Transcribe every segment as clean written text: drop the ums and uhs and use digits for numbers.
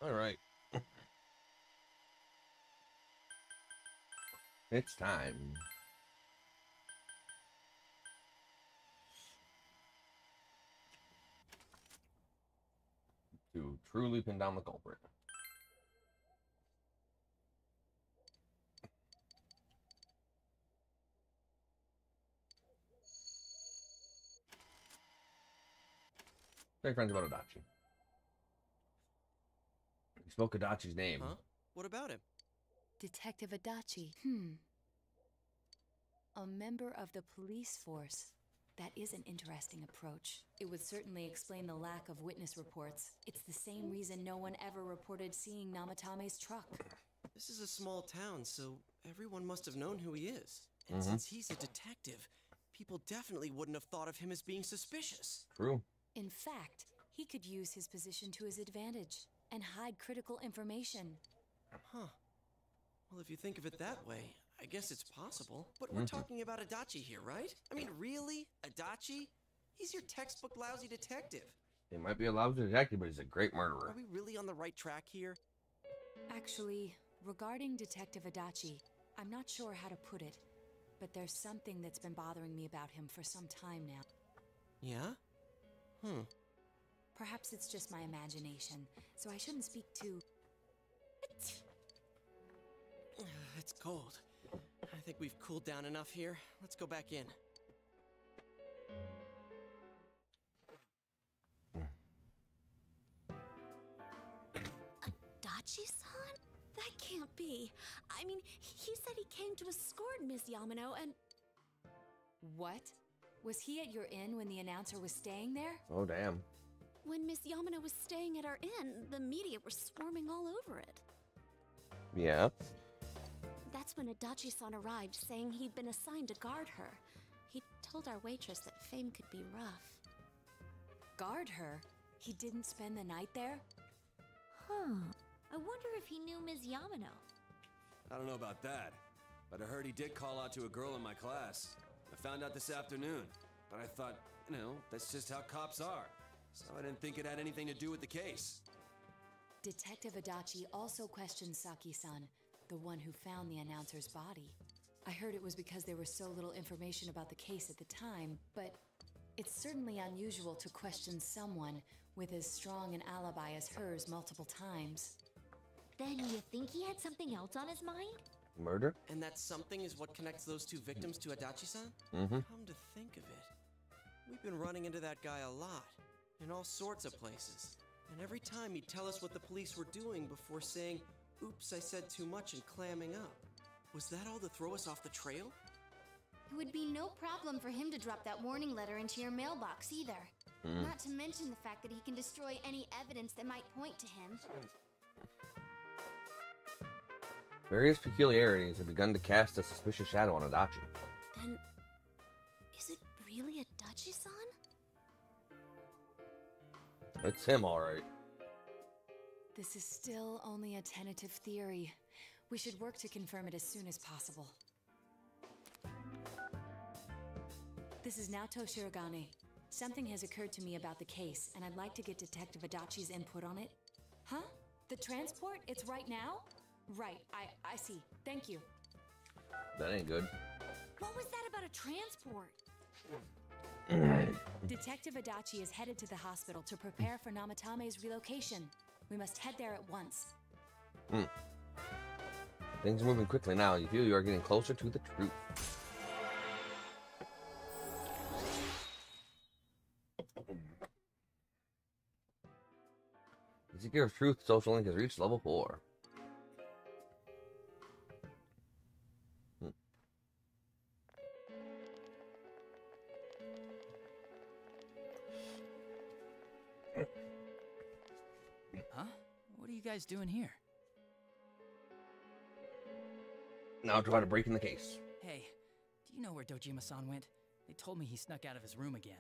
All right. It's time to truly pin down the culprit. Say friends about Adachi. You spoke Adachi's name. Huh? What about him? Detective Adachi. A member of the police force. That is an interesting approach. It would certainly explain the lack of witness reports. It's the same reason no one ever reported seeing Namatame's truck. This is a small town, so everyone must have known who he is. And since he's a detective, people definitely wouldn't have thought of him as being suspicious. True. In fact, he could use his position to his advantage and hide critical information. Huh. Well, if you think of it that way, I guess it's possible. But we're talking about Adachi here, right? I mean, really? Adachi? He's your textbook lousy detective. He might be a lousy detective, but he's a great murderer. Are we really on the right track here? Actually, regarding Detective Adachi, I'm not sure how to put it, but there's something that's been bothering me about him for some time now. Yeah? Perhaps it's just my imagination, so I shouldn't speak too... It's cold. I think we've cooled down enough here. Let's go back in. Adachi-san? That can't be. I mean, he said he came to escort Miss Yamano and... What? Was he at your inn when the announcer was staying there? Oh, damn. When Miss Yamano was staying at our inn, the media were swarming all over it. Yeah. That's when Adachi-san arrived, saying he'd been assigned to guard her. He told our waitress that fame could be rough. Guard her? He didn't spend the night there? Huh. I wonder if he knew Ms. Yamano. I don't know about that, but I heard he did call out to a girl in my class. I found out this afternoon, but I thought, that's just how cops are. So I didn't think it had anything to do with the case. Detective Adachi also questioned Saki-san, the one who found the announcer's body. I heard it was because there was so little information about the case at the time, but it's certainly unusual to question someone with as strong an alibi as hers multiple times. Then you think he had something else on his mind? Murder? And that something is what connects those two victims to Adachi-san? Mm-hmm. Come to think of it, we've been running into that guy a lot, in all sorts of places. And every time he'd tell us what the police were doing before saying, "Oops, I said too much," and clamming up. Was that all to throw us off the trail? It would be no problem for him to drop that warning letter into your mailbox either. Not to mention the fact that he can destroy any evidence that might point to him. Various peculiarities have begun to cast a suspicious shadow on Adachi. Then, is it really Adachi-san? It's him, all right. This is still only a tentative theory. We should work to confirm it as soon as possible. This is Naoto Shirogane. Something has occurred to me about the case, and I'd like to get Detective Adachi's input on it. Huh? The transport? It's right now? Right, I see. Thank you. That ain't good. What was that about a transport? Detective Adachi is headed to the hospital to prepare for Namatame's relocation. We must head there at once. Things are moving quickly now. You feel you are getting closer to the truth. The Seeker of Truth social link has reached level 4. Huh? What are you guys doing here? Now try to break in the case. Hey, do you know where Dojima-san went? They told me he snuck out of his room again.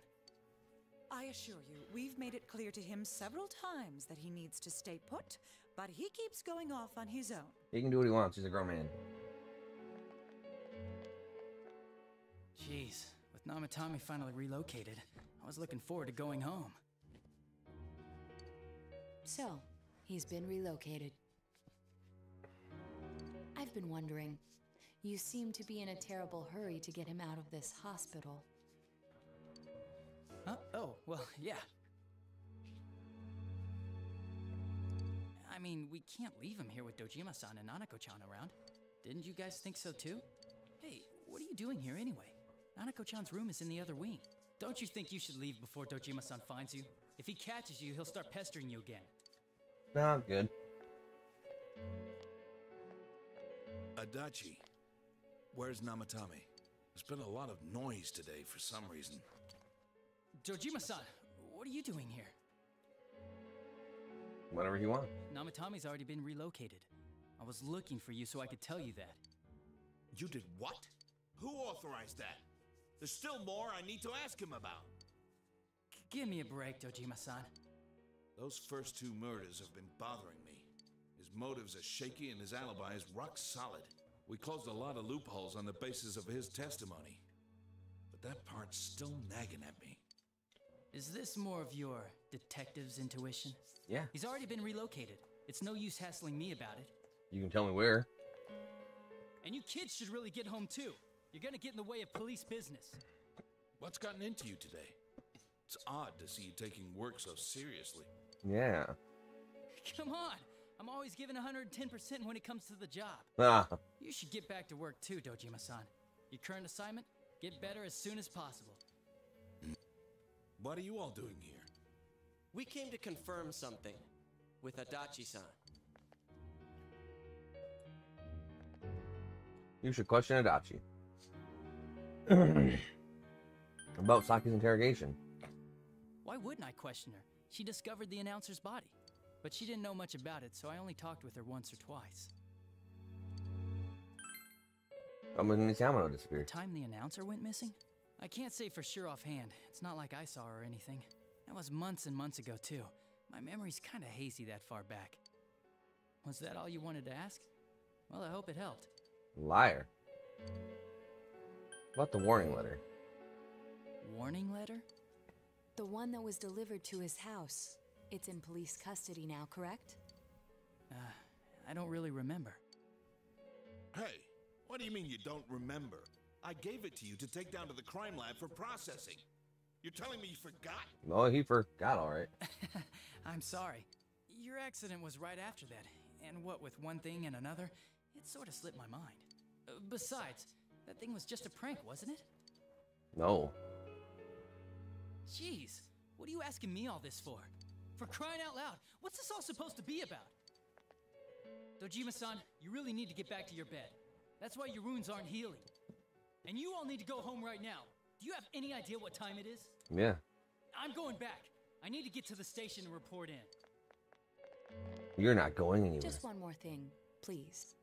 I assure you, we've made it clear to him several times that he needs to stay put, but he keeps going off on his own. He can do what he wants. He's a grown man. Jeez, with Namatame finally relocated, I was looking forward to going home. So, He's been relocated. I've been wondering. You seem to be in a terrible hurry to get him out of this hospital. Huh? Oh, well, yeah. I mean, we can't leave him here with Dojima-san and Nanako-chan around. Didn't you guys think so too? Hey, what are you doing here anyway? Nanako-chan's room is in the other wing. Don't you think you should leave before Dojima-san finds you? If he catches you, he'll start pestering you again. No, I'm good. Adachi, where's Namatame? There's been a lot of noise today for some reason. Dojima-san, what are you doing here? Whatever you want. Namatame's already been relocated. I was looking for you so I could tell you that. You did what? Who authorized that? There's still more I need to ask him about. Give me a break, Dojima-san. Those first two murders have been bothering me. His motives are shaky and his alibi is rock solid. We closed a lot of loopholes on the basis of his testimony. But that part's still nagging at me. Is this more of your detective's intuition? Yeah. He's already been relocated. It's no use hassling me about it. You can tell me where. And you kids should really get home too. You're gonna get in the way of police business. What's gotten into you today? It's odd to see you taking work so seriously. Yeah. Come on! I'm always giving 110% when it comes to the job. Ah. You should get back to work too, Dojima-san. Your current assignment? Get better as soon as possible. What are you all doing here? We came to confirm something with Adachi-san. You should question Adachi. About Saki's interrogation. Why wouldn't I question her? She discovered the announcer's body. But she didn't know much about it, so I only talked with her once or twice. When Yamano disappeared. The time the announcer went missing? I can't say for sure offhand. It's not like I saw her or anything. That was months and months ago, too. My memory's kinda hazy that far back. Was that all you wanted to ask? Well, I hope it helped. Liar. About the warning letter. Warning letter? The one that was delivered to his house. It's in police custody now, correct? I don't really remember. Hey, what do you mean you don't remember? I gave it to you to take down to the crime lab for processing. You're telling me you forgot? Oh, he forgot, alright. I'm sorry. Your accident was right after that. And what with one thing and another, it sort of slipped my mind. Besides, that thing was just a prank, wasn't it? No. Jeez, what are you asking me all this for? For crying out loud, what's this all supposed to be about? Dojima-san, you really need to get back to your bed. That's why your wounds aren't healing. And you all need to go home right now. Do you have any idea what time it is? Yeah. I'm going back. I need to get to the station and report in. You're not going anywhere. Just one more thing, please.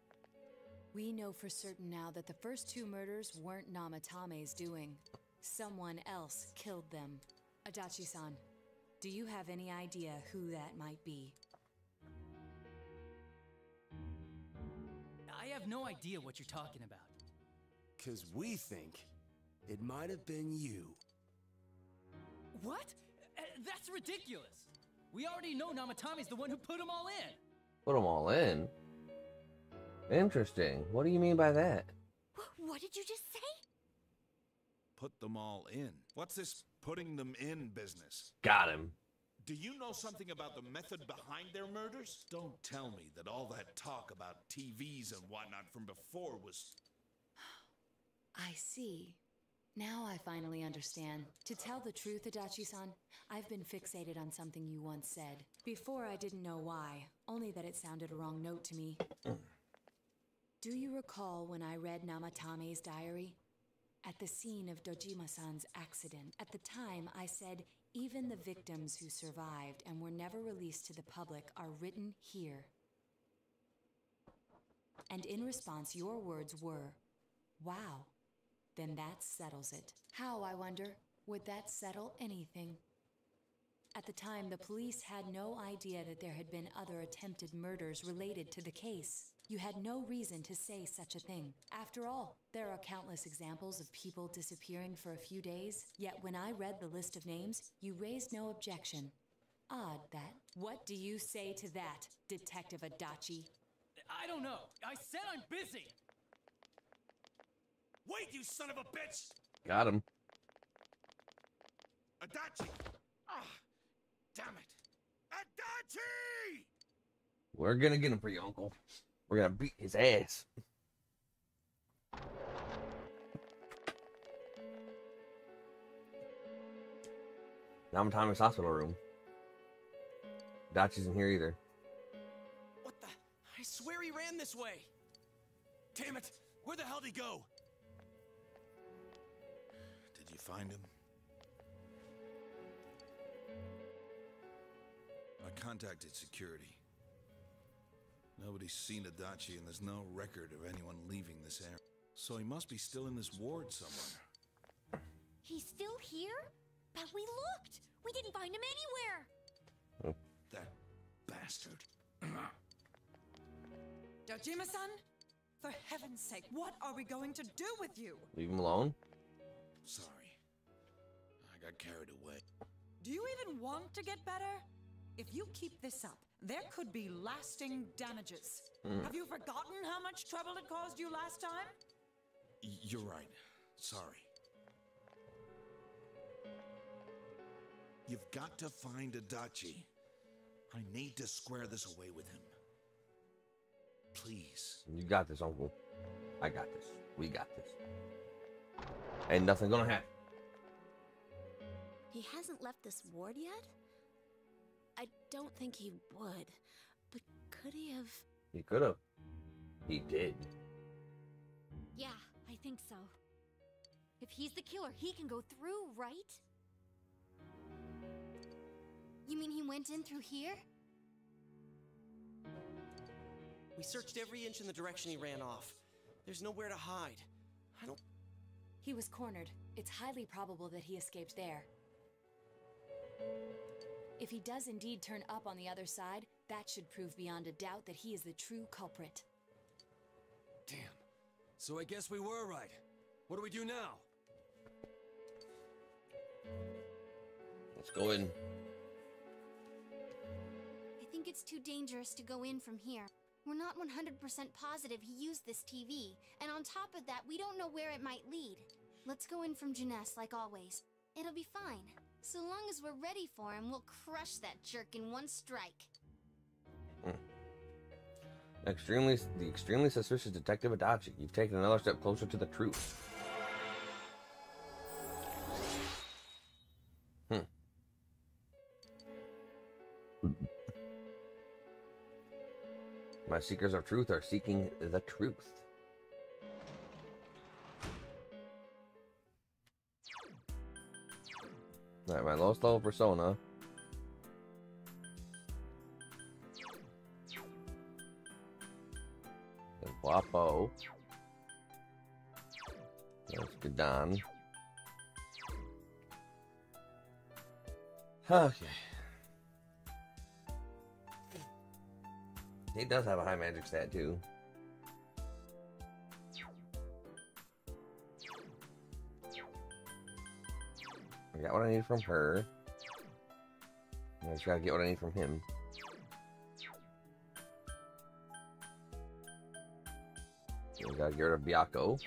We know for certain now that the first two murders weren't Namatame's doing. Someone else killed them. Adachi-san, do you have any idea who that might be? I have no idea what you're talking about. 'Cause we think it might have been you. What? That's ridiculous. We already know Namatame's the one who put them all in. Put them all in? Interesting. What do you mean by that? What did you just say? Put them all in. What's this putting them in business? Got him. Do you know something about the method behind their murders? Don't tell me that all that talk about TVs and whatnot from before was... I see. Now I finally understand. To tell the truth, Adachi-san, I've been fixated on something you once said. Before I didn't know why, only that it sounded a wrong note to me. Do you recall when I read Namatame's diary? At the scene of Dojima-san's accident, at the time I said, even the victims who survived and were never released to the public are written here. And in response, your words were, wow. Then that settles it. How, I wonder, would that settle anything? At the time, the police had no idea that there had been other attempted murders related to the case. You had no reason to say such a thing. After all, there are countless examples of people disappearing for a few days, yet when I read the list of names, you raised no objection. Odd that, What do you say to that, Detective Adachi? I don't know. I said I'm busy. Wait, you son of a bitch! Got him. Adachi! Ah, damn it! Adachi! We're gonna get him for you, Uncle. We're gonna beat his ass. Now I'm in Tommy's hospital room. Dachi's in here either. What the? I swear he ran this way. Damn it! Where the hell'd he go? Did you find him? I contacted security. Nobody's seen Adachi, and there's no record of anyone leaving this area. So he must be still in this ward somewhere. He's still here? But we looked! We didn't find him anywhere! That bastard. Dojima-san? For heaven's sake, what are we going to do with you? Leave him alone. Sorry. I got carried away. Do you even want to get better? If you keep this up, there could be lasting damages. Have you forgotten how much trouble it caused you last time? You're right. Sorry. You've got to find Adachi. I need to square this away with him. Please. You got this, Uncle. I got this. We got this. Ain't nothing gonna happen. He hasn't left this ward yet? I don't think he would. But could he have... He could have. He did. Yeah, I think so. If he's the killer, he can go through, right? You mean he went in through here? We searched every inch in the direction he ran off. There's nowhere to hide. I don't... He was cornered. It's highly probable that he escaped there. If he does indeed turn up on the other side, that should prove beyond a doubt that he is the true culprit. Damn. So I guess we were right. What do we do now? Let's go in. I think it's too dangerous to go in from here. We're not 100% positive he used this TV, and on top of that, we don't know where it might lead. Let's go in from Jeunesse like always. It'll be fine. So long as we're ready for him, we'll crush that jerk in one strike. The extremely suspicious Detective Adachi. You've taken another step closer to the truth. My seekers of truth are seeking the truth. Alright, my lowest level persona. And Guapo. That's Gadan. Okay. He does have a high magic stat too. I got what I need from her. I just gotta get what I need from him. I gotta get rid of Byakko.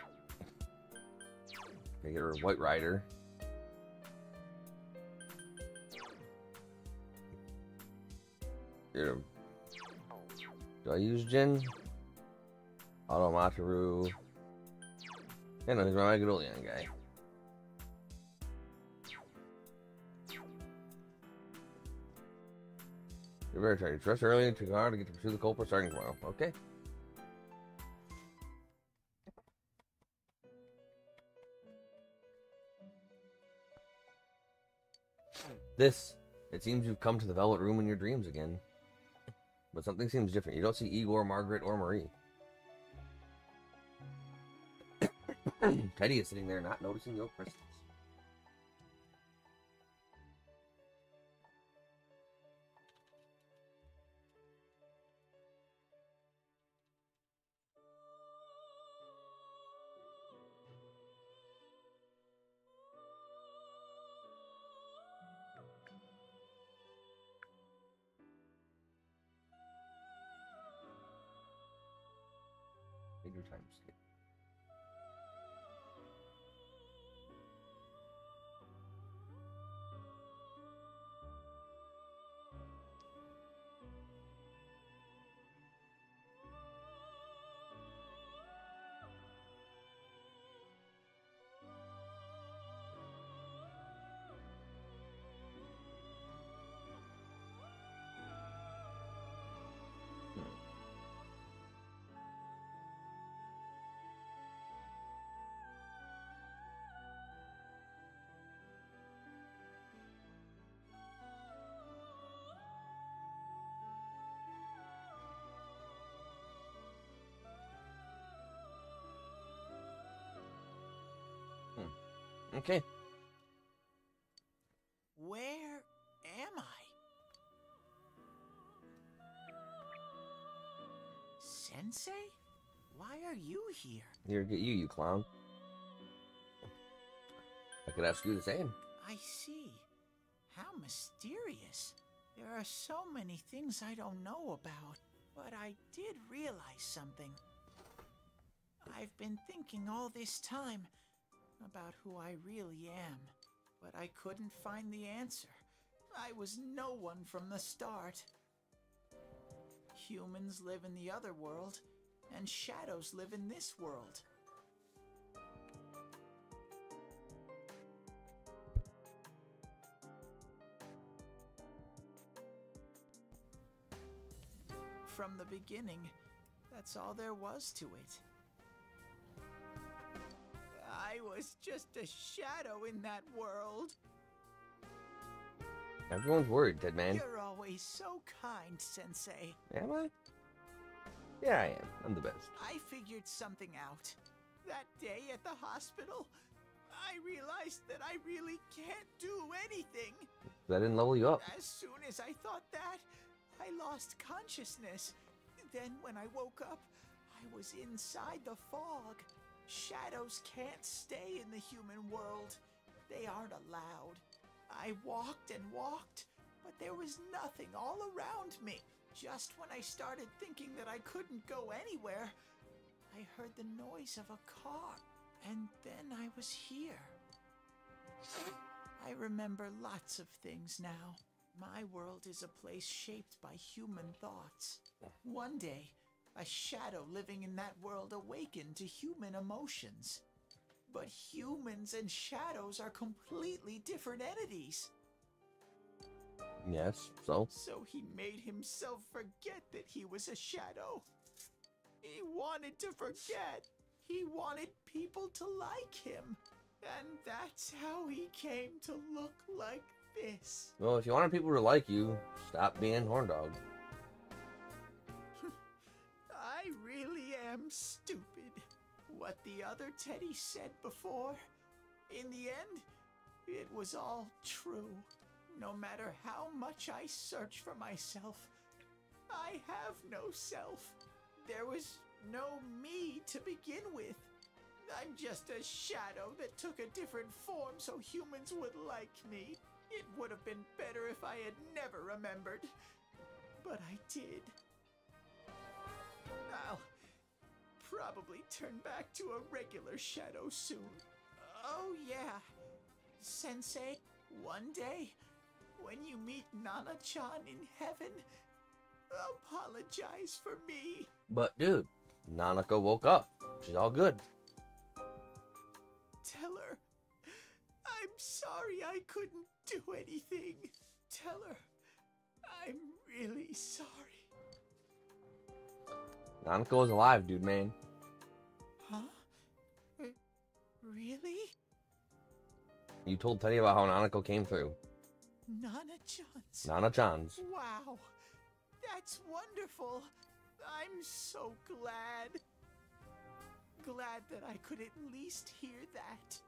Gotta get rid of White Rider. Get rid of... Do I use Jin? Automataru. Yeah, no, he's my Magdalene guy. You're very tired. Dress early and too hard to get to pursue the culprit starting tomorrow. Okay. This. It seems you've come to the Velvet Room in your dreams again. But something seems different. You don't see Igor, Margaret, or Marie. Teddy is sitting there not noticing your presence. Bigger time skip. Okay. Where am I? Sensei? Why are you here? Here, get you clown. I could ask you the same. I see. How mysterious. There are so many things I don't know about, but I did realize something. I've been thinking all this time about who I really am, but I couldn't find the answer. I was no one from the start. Humans live in the other world, and shadows live in this world. From the beginning, that's all there was to it. I was just a shadow in that world. Everyone's worried, dead man. You're always so kind, Sensei. Am I? Yeah, I am. I'm the best. I figured something out. That day at the hospital, I realized that I really can't do anything. That didn't level you up. As soon as I thought that, I lost consciousness. Then when I woke up, I was inside the fog. Shadows can't stay in the human world. They aren't allowed. I walked and walked, but there was nothing all around me. Just when I started thinking that I couldn't go anywhere, I heard the noise of a car, and then I was here. I remember lots of things now. My world is a place shaped by human thoughts. One day, a shadow living in that world awakened to human emotions. But humans and shadows are completely different entities. Yes, so? So he made himself forget that he was a shadow. He wanted to forget. He wanted people to like him. And that's how he came to look like this. Well, if you wanted people to like you, stop being Horndog. I really am stupid. What the other Teddy said before, in the end, it was all true. No matter how much I search for myself, I have no self. There was no me to begin with. I'm just a shadow that took a different form so humans would like me. It would have been better if I had never remembered. But I did. I'll probably turn back to a regular shadow soon. Oh yeah. Sensei, one day, when you meet Nana-chan in heaven, apologize for me. But dude, Nanako woke up. She's all good. Tell her, I'm sorry I couldn't do anything. Tell her, I'm really sorry. Nanako is alive, dude, man. Huh? Really? You told Teddy about how Nanako came through. Nana-chan's? Nana-chan's. Wow, that's wonderful. I'm so glad. Glad that I could at least hear that.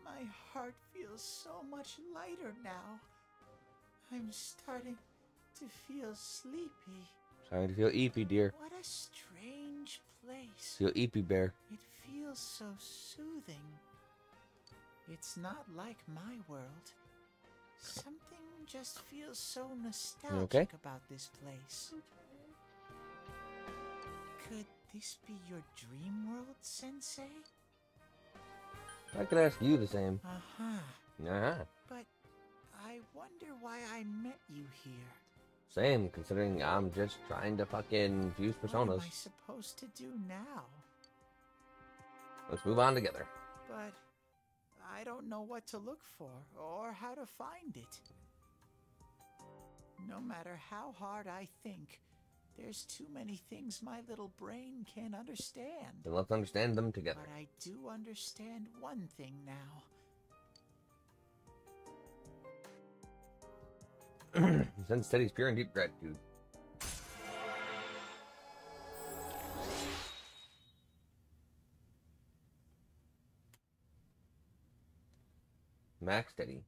My heart feels so much lighter now. I'm starting to feel sleepy. Starting to feel eepy, dear. What a strange place. Feel eepy, bear. It feels so soothing. It's not like my world. Something just feels so nostalgic okay? about this place. Could this be your dream world, Sensei? I could ask you the same. Uh-huh. Uh-huh. But I wonder why I met you here. Same, considering I'm just trying to fucking fuse What personas. am I supposed to do now? Let's move on together. But I don't know what to look for or how to find it. No matter how hard I think, there's too many things my little brain can't understand. Then let's understand them together. But I do understand one thing now. Sends Teddy's pure and deep gratitude. Max Teddy.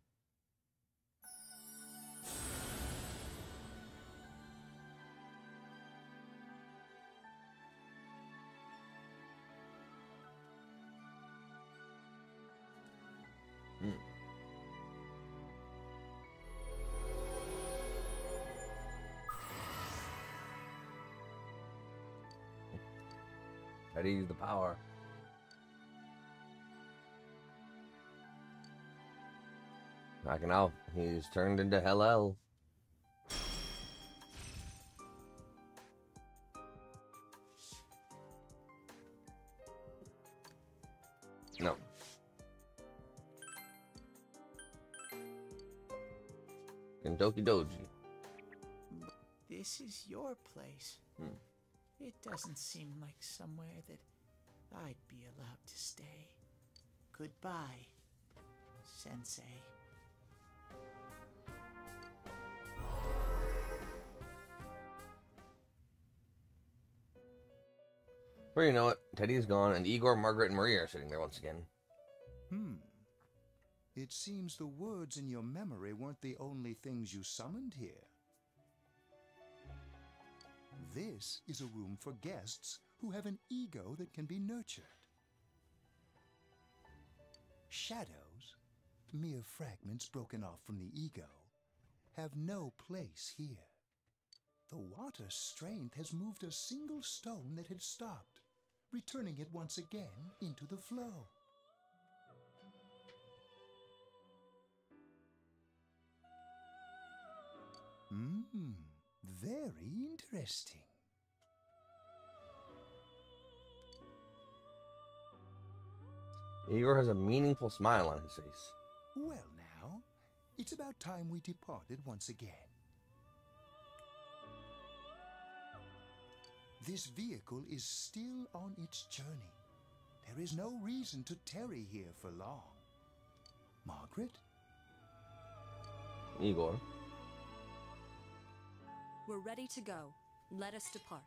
Teddy's the power. Backing out. He's turned into Hell-El. No. Kentucky Doji. This is your place. It doesn't seem like somewhere that I'd be allowed to stay. Goodbye, Sensei. Before you know it, Teddy's gone, and Igor, Margaret, and Maria are sitting there once again. It seems the words in your memory weren't the only things you summoned here. This is a room for guests who have an ego that can be nurtured. Shadows, mere fragments broken off from the ego, have no place here. The water's strength has moved a single stone that had stopped, returning it once again into the flow. Very interesting. Igor has a meaningful smile on his face. Well now, it's about time we departed once again. This vehicle is still on its journey. There is no reason to tarry here for long. Margaret? Igor. We're ready to go. Let us depart.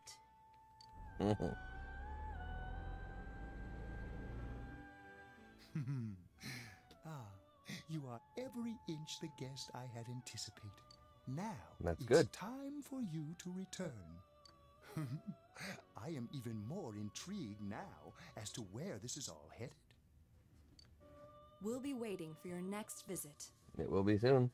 You are every inch the guest I had anticipated. Now, That's it's good. time for you to return. I am even more intrigued now as to where this is all headed. We'll be waiting for your next visit. It will be soon.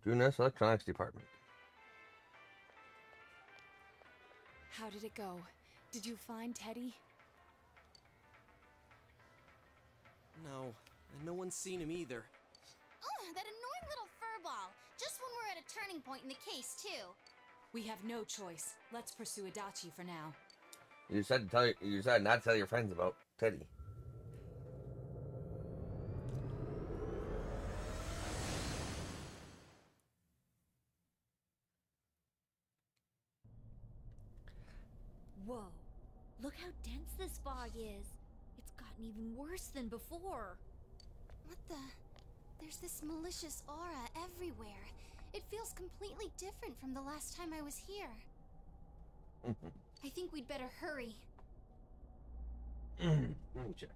Junes Electronics Department. How did it go? Did you find Teddy? No, and no one's seen him either. Oh, that annoying little furball! Just when we're at a turning point in the case, too. We have no choice. Let's pursue Adachi for now. You said not to tell your friends about Teddy. Whoa. Look how dense this fog is. It's gotten even worse than before. What the? There's this malicious aura everywhere. It feels completely different from the last time I was here. I think we'd better hurry. Let me check.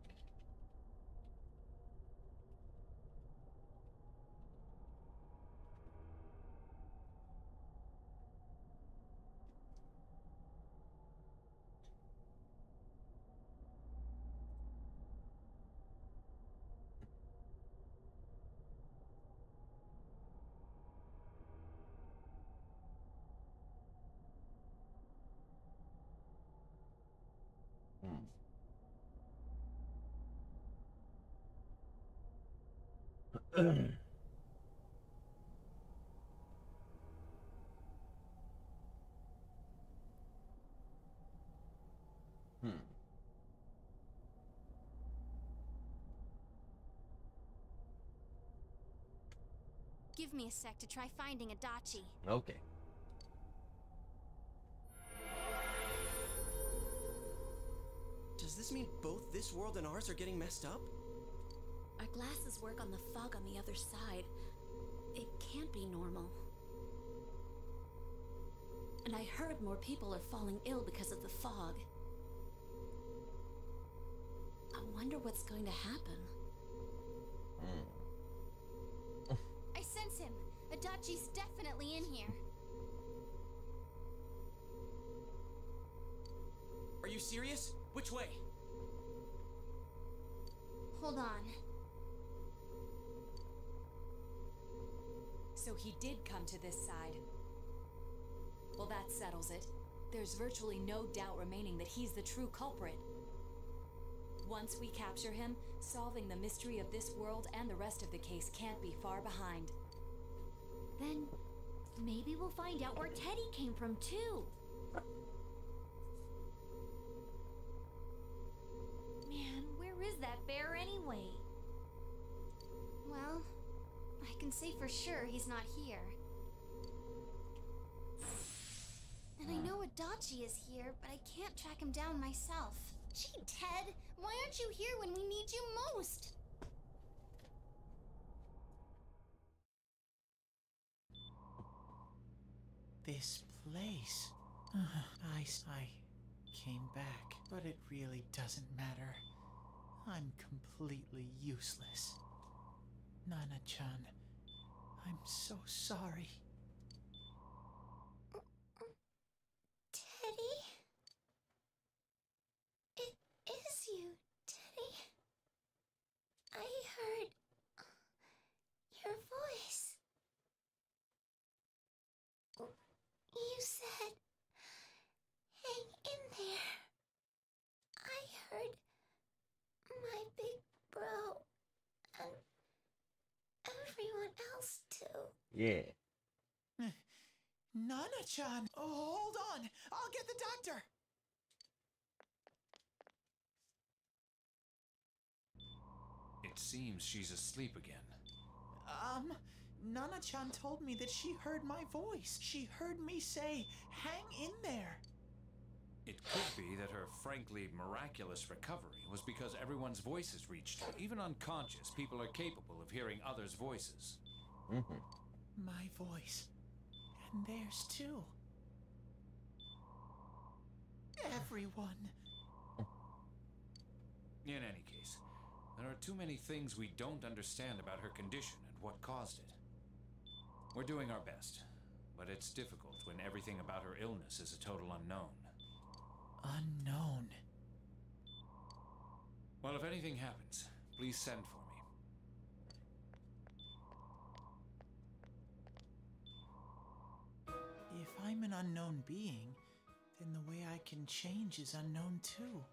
Give me a sec to try finding Adachi. Okay. Does this mean both this world and ours are getting messed up? Our glasses work on the fog on the other side. It can't be normal. And I heard more people are falling ill because of the fog. I wonder what's going to happen. I sense him. Adachi's definitely in here. Are you serious? Which way? Hold on. So he did come to this side. Well, that settles it. There's virtually no doubt remaining that he's the true culprit. Once we capture him, solving the mystery of this world and the rest of the case can't be far behind. Then maybe we'll find out where Teddy came from too. Man, where is that bear anyway? Well, I can say for sure he's not here. And I know Adachi is here, but I can't track him down myself. Gee, Ted, why aren't you here when we need you most? This place. I came back, but it really doesn't matter. I'm completely useless. Nana-chan, I'm so sorry. Teddy? It is you, Teddy. I heard your voice. You said, hang in there. I heard my big bro and everyone else too. Yeah. Nana-chan, hold on. I'll get the doctor. It seems she's asleep again. Nana-chan told me that she heard my voice. She heard me say, hang in there. It could be that her frankly miraculous recovery was because everyone's voices reached her. Even unconscious, people are capable of hearing others' voices. My voice. And theirs too. Everyone. In any case, there are too many things we don't understand about her condition and what caused it. We're doing our best, but it's difficult when everything about her illness is a total unknown. Unknown. Well, if anything happens, please send for me. If I'm an unknown being, then the way I can change is unknown too.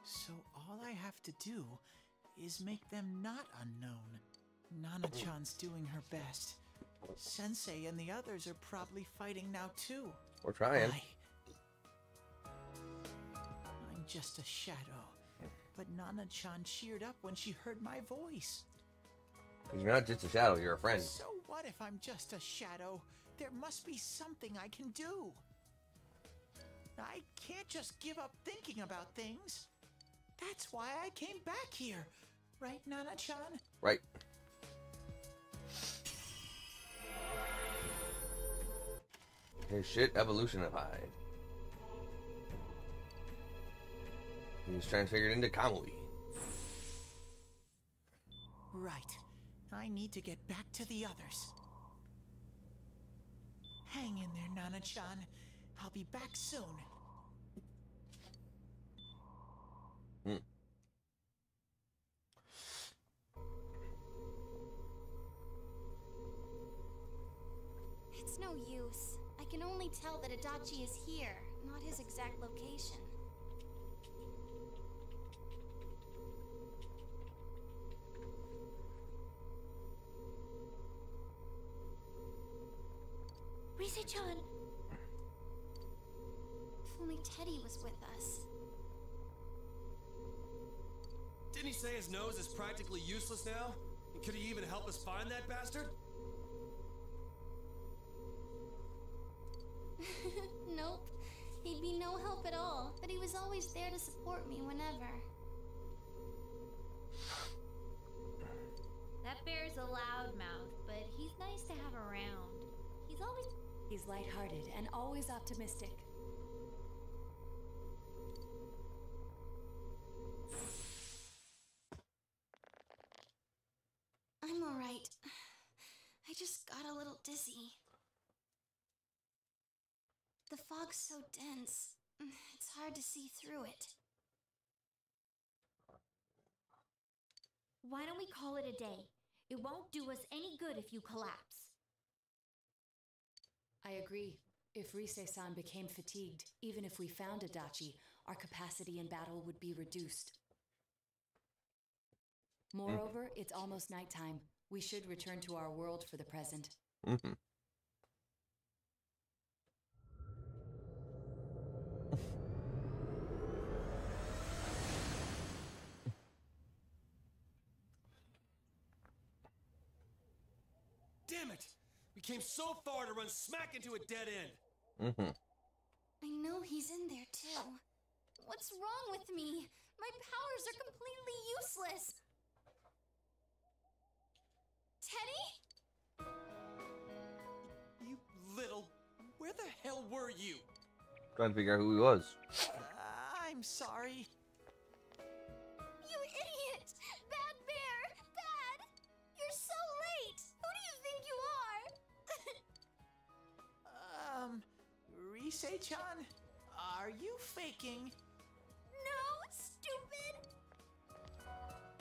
So all I have to do is make them not unknown. Nana-chan's doing her best. Sensei and the others are probably fighting now too. We're trying. I'm just a shadow. But Nana-chan cheered up when she heard my voice. You're not just a shadow, you're a friend. So what if I'm just a shadow? There must be something I can do. I can't just give up thinking about things. That's why I came back here. Right, Nana-chan? Right. His shit evolutionified. He was transfigured into Kamui. Right. I need to get back to the others. Hang in there, Nana-chan. I'll be back soon. It's no use. I can only tell that Adachi is here. not his exact location. Rise-chan! If only Teddy was with us. Didn't he say his nose is practically useless now? And could he even help us find that bastard? Nope. He'd be no help at all, but he was always there to support me whenever. That bear's a loudmouth, but he's nice to have around. He's lighthearted and always optimistic. I'm alright. I just got a little dizzy. The fog's so dense, it's hard to see through it. Why don't we call it a day? It won't do us any good if you collapse. I agree. If Rise-san became fatigued, even if we found Adachi, our capacity in battle would be reduced. Moreover, it's almost nighttime. We should return to our world for the present. Damn it! We came so far to run smack into a dead end! I know he's in there too. What's wrong with me? My powers are completely useless. Teddy? You little... Where the hell were you? Trying to figure out who he was. I'm sorry. You idiot! Bad bear! Bad! You're so late! Who do you think you are? Rise-chan, are you faking? No, stupid!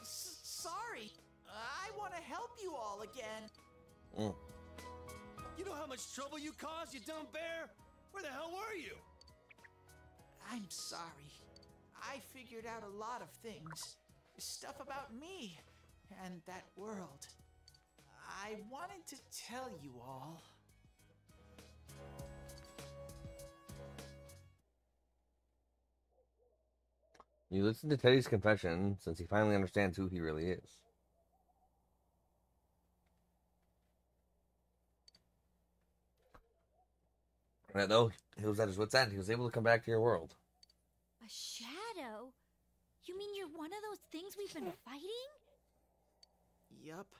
Sorry. I want to help you all again. You know how much trouble you caused, you dumb bear? Where the hell were you? I'm sorry. I figured out a lot of things. Stuff about me and that world. I wanted to tell you all. You listen to Teddy's confession since he finally understands who he really is. Right, though, he was at his wit's end. He was able to come back to your world. A shadow? You mean you're one of those things we've been fighting? Yup.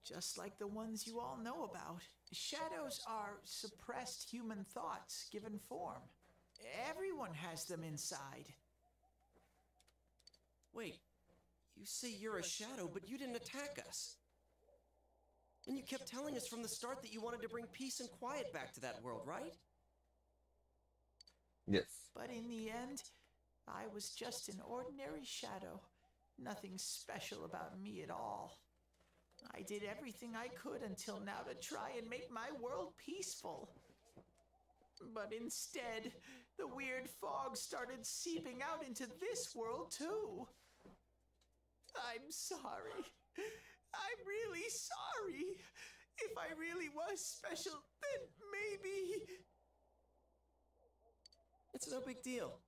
Just like the ones you all know about. Shadows are suppressed human thoughts given form. Everyone has them inside. Wait, you say you're a shadow, but you didn't attack us. And you kept telling us from the start that you wanted to bring peace and quiet back to that world, right? Yes. But in the end, I was just an ordinary shadow. Nothing special about me at all. I did everything I could until now to try and make my world peaceful. But instead, the weird fog started seeping out into this world too. I'm sorry. I'm really sorry. If I really was special, then maybe... It's no big deal.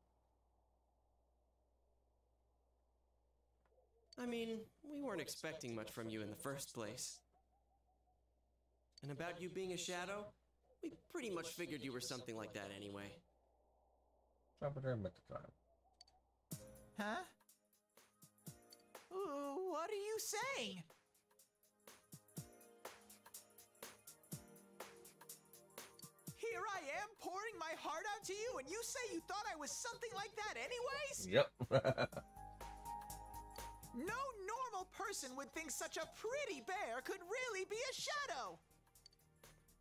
I mean, we weren't expecting much from you in the first place. And about you being a shadow, we pretty much figured you were something like that anyway. Huh? Ooh, what are you saying? Here I am pouring my heart out to you, and you say you thought I was something like that anyways? Yep. No normal person would think such a pretty bear could really be a shadow.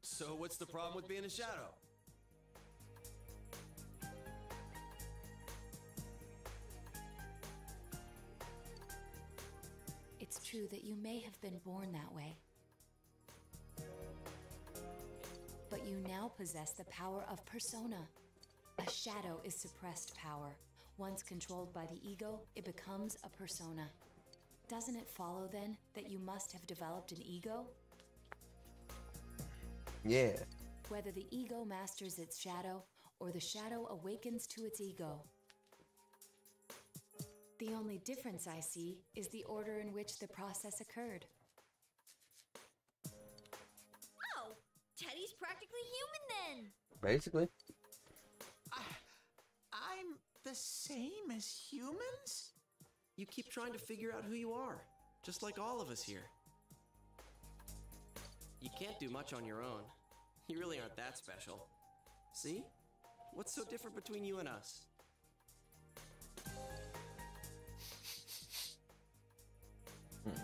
So what's the problem with being a shadow? It's true that you may have been born that way. But you now possess the power of persona, A shadow is suppressed power. Once controlled by the ego, it becomes a persona. Doesn't it follow, then, that you must have developed an ego? Yeah. Whether the ego masters its shadow, or the shadow awakens to its ego. The only difference I see is the order in which the process occurred. Oh, Teddy's practically human then. Basically. I'm the same as humans? You keep trying to figure out who you are, just like all of us here. You can't do much on your own. You really aren't that special. See? What's so different between you and us? Thank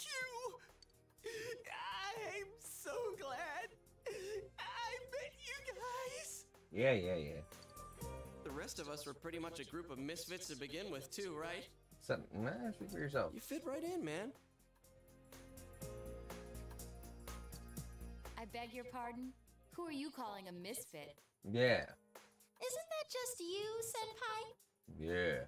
you! I'm so glad. I met you guys. Yeah. The rest of us were pretty much a group of misfits to begin with, too, right? Speak for yourself. You fit right in, man. I beg your pardon? Who are you calling a misfit? Yeah. Isn't that just you, Senpai? Yeah.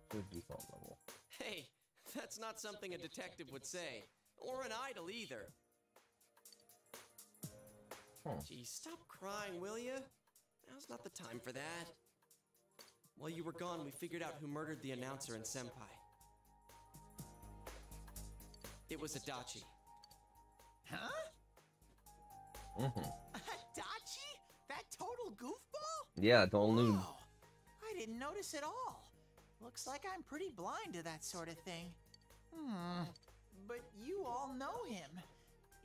Good default level. Hey, that's not something a detective would say. Or an idol either. Gee, stop crying, will ya? Now's not the time for that. While you were gone, we figured out who murdered the announcer and Senpai. It was Adachi. Huh? Adachi? That total goofball? Yeah, total noob. Whoa, I didn't notice at all. Looks like I'm pretty blind to that sort of thing. But you all know him.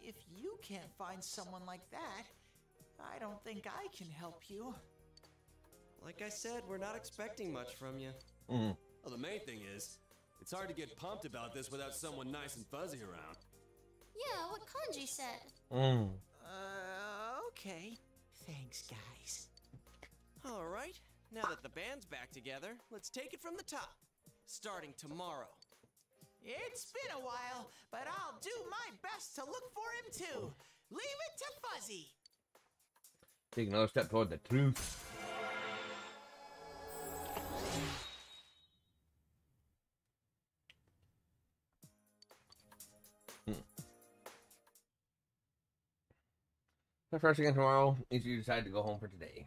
If you can't find someone like that, I don't think I can help you. Like I said, we're not expecting much from you. Well, the main thing is, it's hard to get pumped about this without someone nice and fuzzy around. Yeah, what Kanji said. Okay. Thanks, guys. All right, now that the band's back together, let's take it from the top. Starting tomorrow. It's been a while, but I'll do my best to look for him too. Leave it to Fuzzy. Take another step toward the truth. Fresh again tomorrow. If you decide to go home for today.